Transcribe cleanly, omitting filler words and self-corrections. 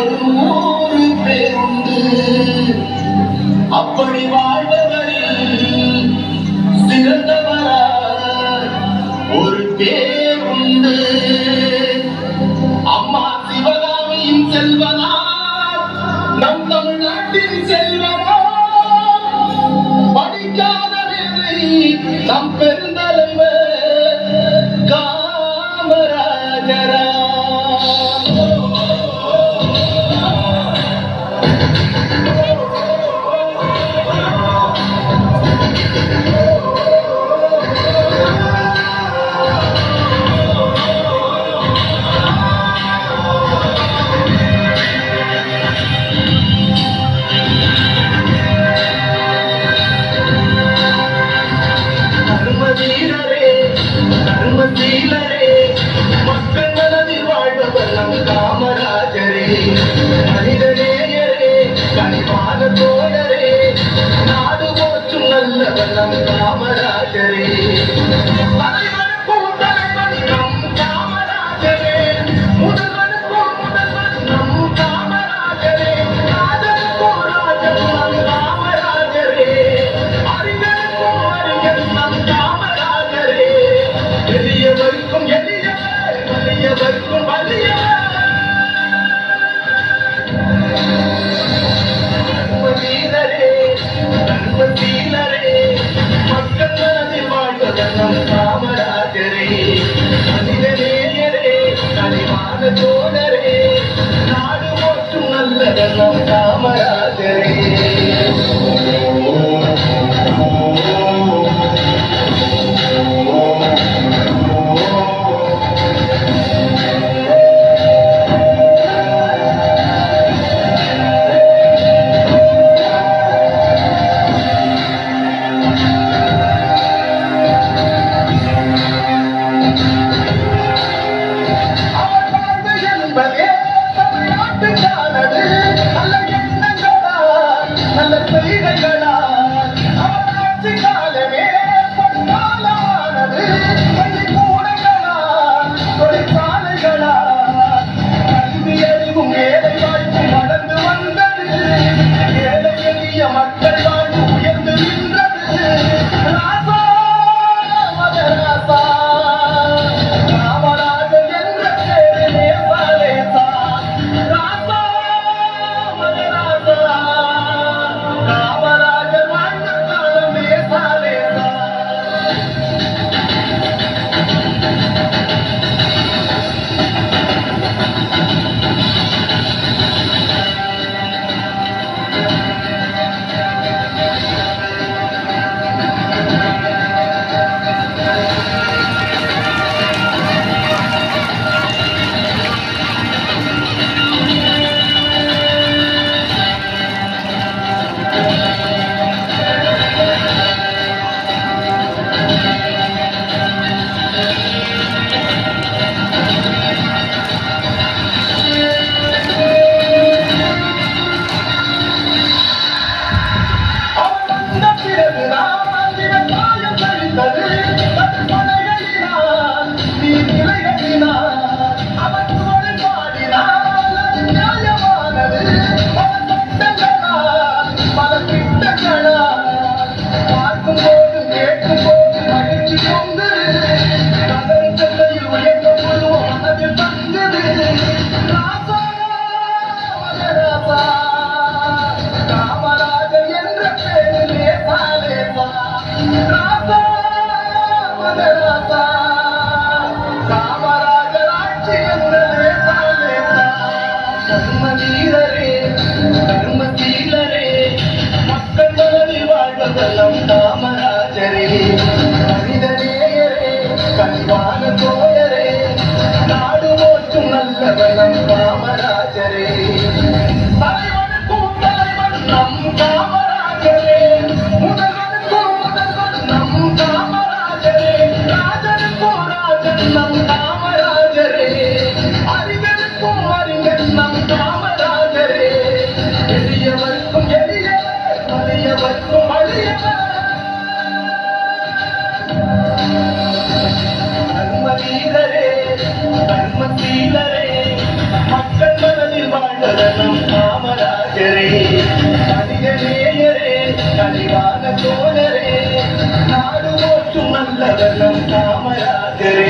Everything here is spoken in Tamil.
ஒரு ஊரு பேருந்து அப்படி வாழ்பவரில் சிறந்தவரா ஒரு பேருந்து அம்மா சிவகாமியின் செல்வனா நம் தமிழ்நாட்டின் செல்வனா படிக்காத நம் பெருந்தலைவர் காமராஜரா மக்கள் மனதில் வாழ்பவர் நம் காமராஜரே மனிதநேயரே கனிவான தோழரே நாடு போற்றும் நல்லவர் நம் காமராஜரே தோழரே நாடு போற்றும் நல்லவர் நம் காமராஜரே காமராஜரே மனிதநேயரே கனிவான தோழரே நாடு போற்றும் நல்லவர் நம் காமராஜரே தலைவனுக்கும் தலைவன் நம் காமராஜரே முதல்வனுக்கும் முதல்வன் நம் காமராஜரே ராஜனுக்கும் ராஜன் நம் காமராஜரே அறிஞருக்கும் அறிஞர் நம் காமராஜரே எளியவர்க்கும் எளியவர் வலியவர்க்கும் வலியவர் வீரரே தர்ம சீலரே மக்கள் நல்லவர் நம் காமராஜரே